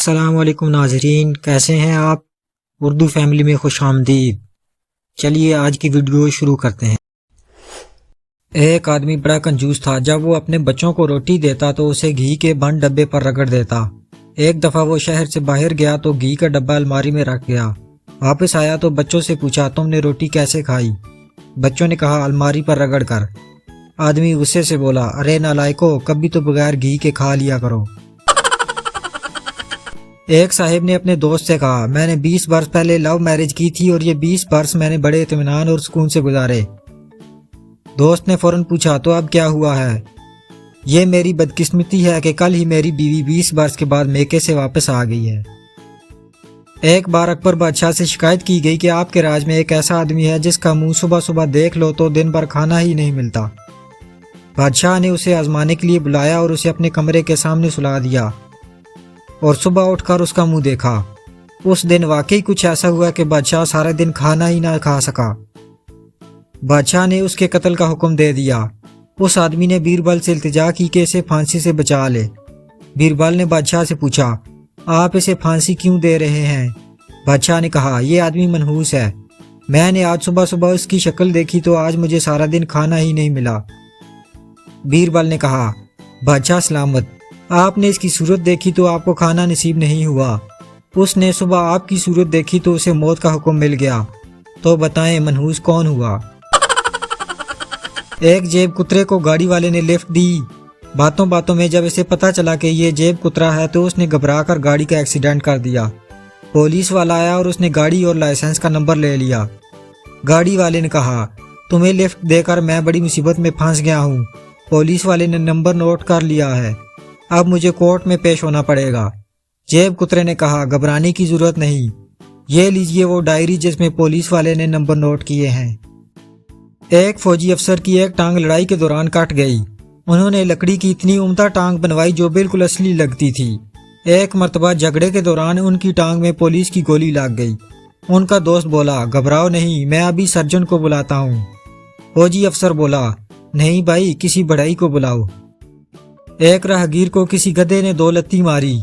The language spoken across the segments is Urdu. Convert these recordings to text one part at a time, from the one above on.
السلام علیکم ناظرین، کیسے ہیں آپ؟ اردو فیملی میں خوش آمدید۔ چلیے آج کی ویڈیو شروع کرتے ہیں۔ ایک آدمی بڑا کنجوس تھا۔ جب وہ اپنے بچوں کو روٹی دیتا تو اسے گھی کے بند ڈبے پر رگڑ دیتا۔ ایک دفعہ وہ شہر سے باہر گیا تو گھی کا ڈبہ الماری میں رکھ گیا۔ واپس آیا تو بچوں سے پوچھا، تم نے روٹی کیسے کھائی؟ بچوں نے کہا، الماری پر رگڑ کر۔ آدمی غصے سے بولا، ارے نالائکو، کبھی تو بغیر گھی کے کھا لیا کرو۔ ایک صاحب نے اپنے دوست سے کہا، میں نے 20 برس پہلے لو میرج کی تھی اور یہ 20 برس میں نے بڑے اطمینان اور سکون سے گزارے۔ دوست نے فوراً پوچھا، تو اب کیا ہوا ہے؟ یہ میری بدقسمتی ہے کہ کل ہی میری بیوی 20 برس کے بعد میکے سے واپس آ گئی ہے۔ ایک بار اکبر بادشاہ سے شکایت کی گئی کہ آپ کے راج میں ایک ایسا آدمی ہے جس کا منہ صبح صبح دیکھ لو تو دن بھر کھانا ہی نہیں ملتا۔ بادشاہ نے اسے آزمانے کے لیے بلایا اور اسے اپنے کمرے کے سامنے سلا دیا اور صبح اٹھ کر اس کا منہ دیکھا۔ اس دن واقعی کچھ ایسا ہوا کہ بادشاہ سارے دن کھانا ہی نہ کھا سکا۔ بادشاہ نے اس کے قتل کا حکم دے دیا۔ اس آدمی نے بیربل سے التجا کی کہ اسے پھانسی سے بچا لے۔ بیربل نے بادشاہ سے پوچھا، آپ اسے پھانسی کیوں دے رہے ہیں؟ بادشاہ نے کہا، یہ آدمی منحوس ہے۔ میں نے آج صبح صبح اس کی شکل دیکھی تو آج مجھے سارا دن کھانا ہی نہیں ملا۔ بیربل نے کہا، بادشاہ سلامت، آپ نے اس کی صورت دیکھی تو آپ کو کھانا نصیب نہیں ہوا۔ اس نے صبح آپ کی صورت دیکھی تو اسے موت کا حکم مل گیا۔ تو بتائیں منحوس کون ہوا؟ ایک جیب کترے کو گاڑی والے نے لفٹ دی۔ باتوں باتوں میں جب اسے پتا چلا کہ یہ جیب کترا ہے تو اس نے گھبرا کر گاڑی کا ایکسیڈنٹ کر دیا۔ پولیس والا آیا اور اس نے گاڑی اور لائسنس کا نمبر لے لیا۔ گاڑی والے نے کہا، تمہیں لفٹ دے کر میں بڑی مصیبت میں پھنس گیا ہوں۔ پولیس والے نے نمبر نوٹ کر لیا ہے، اب مجھے کورٹ میں پیش ہونا پڑے گا۔ جیب کترے نے کہا، گھبرانے کی ضرورت نہیں، یہ لیجئے وہ ڈائری جس میں پولیس والے نے نمبر نوٹ کیے ہیں۔ ایک فوجی افسر کی ایک ٹانگ لڑائی کے دوران کٹ گئی۔ انہوں نے لکڑی کی اتنی عمدہ ٹانگ بنوائی جو بالکل اصلی لگتی تھی۔ ایک مرتبہ جھگڑے کے دوران ان کی ٹانگ میں پولیس کی گولی لگ گئی۔ ان کا دوست بولا، گھبراؤ نہیں، میں ابھی سرجن کو بلاتا ہوں۔ فوجی افسر بولا، نہیں بھائی، کسی بڑھئی کو بلاؤ۔ ایک راہگیر کو کسی گدھے نے 2 لتی ماری۔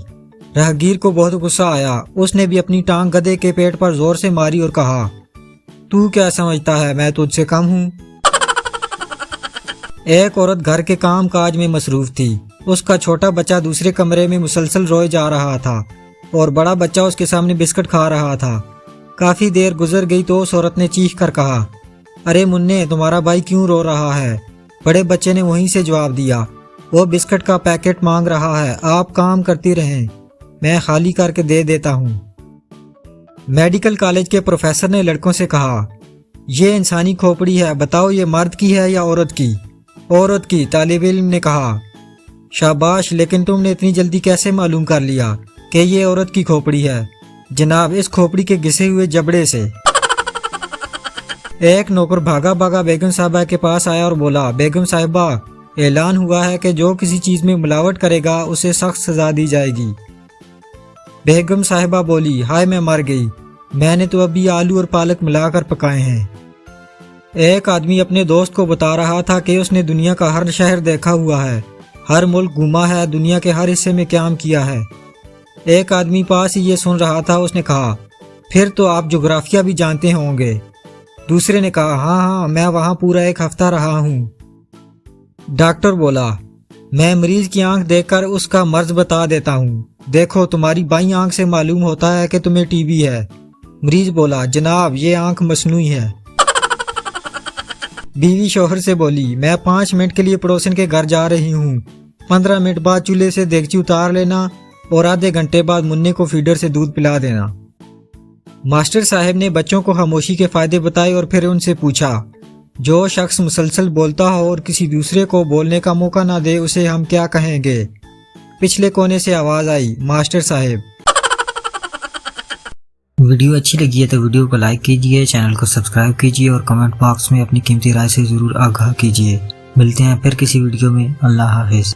راہگیر کو بہت غصہ آیا۔ اس نے بھی اپنی ٹانگ گدھے کے پیٹ پر زور سے ماری اور کہا، تو کیا سمجھتا ہے میں تجھ سے کم ہوں؟ ایک عورت گھر کے کام کاج میں مصروف تھی۔ اس کا چھوٹا بچہ دوسرے کمرے میں مسلسل روئے جا رہا تھا اور بڑا بچہ اس کے سامنے بسکٹ کھا رہا تھا۔ کافی دیر گزر گئی تو اس عورت نے چیخ کر کہا، ارے مننے، تمہارا بھائی کیوں رو رہا ہے؟ بڑے بچے نے وہیں سے جواب دیا، وہ بسکٹ کا پیکٹ مانگ رہا ہے، آپ کام کرتی رہیں، میں خالی کر کے دے دیتا ہوں۔ میڈیکل کالج کے پروفیسر نے لڑکوں سے کہا، یہ انسانی کھوپڑی ہے، بتاؤ یہ مرد کی ہے یا عورت کی؟ عورت کی۔ طالب علم نے کہا، شاباش، لیکن تم نے اتنی جلدی کیسے معلوم کر لیا کہ یہ عورت کی کھوپڑی ہے؟ جناب، اس کھوپڑی کے گھسے ہوئے جبڑے سے۔ ایک نوکر بھاگا بھاگا بیگم صاحبہ کے پاس آیا اور بولا، بیگم صاحبہ، اعلان ہوا ہے کہ جو کسی چیز میں ملاوٹ کرے گا اسے سخت سزا دی جائے گی۔ بیگم صاحبہ بولی، ہائے میں مر گئی، میں نے تو ابھی آلو اور پالک ملا کر پکائے ہیں۔ ایک آدمی اپنے دوست کو بتا رہا تھا کہ اس نے دنیا کا ہر شہر دیکھا ہوا ہے، ہر ملک گھوما ہے، دنیا کے ہر حصے میں قیام کیا ہے۔ ایک آدمی پاس ہی یہ سن رہا تھا۔ اس نے کہا، پھر تو آپ جغرافیہ بھی جانتے ہوں گے؟ دوسرے نے کہا، ہاں، میں وہاں پورا 1 ہفتہ رہا ہوں۔ ڈاکٹر بولا، میں مریض کی آنکھ دیکھ کر اس کا مرض بتا دیتا ہوں، دیکھو تمہاری بائیں آنکھ سے معلوم ہوتا ہے کہ تمہیں ٹی بی ہے۔ مریض بولا، جناب یہ آنکھ مصنوعی ہے۔ بیوی شوہر سے بولی، میں 5 منٹ کے لیے پڑوسن کے گھر جا رہی ہوں، 15 منٹ بعد چولہے سے دیگچی اتار لینا اور آدھے گھنٹے بعد مننے کو فیڈر سے دودھ پلا دینا۔ ماسٹر صاحب نے بچوں کو خاموشی کے فائدے بتائے اور پھر ان سے پوچھا، جو شخص مسلسل بولتا ہو اور کسی دوسرے کو بولنے کا موقع نہ دے اسے ہم کیا کہیں گے؟ پچھلے کونے سے آواز آئی، ماسٹر صاحب۔ ویڈیو اچھی لگی ہے تو ویڈیو کو لائک کیجئے، چینل کو سبسکرائب کیجئے اور کمنٹ باکس میں اپنی قیمتی رائے سے ضرور آگاہ کیجئے۔ ملتے ہیں پھر کسی ویڈیو میں، اللہ حافظ۔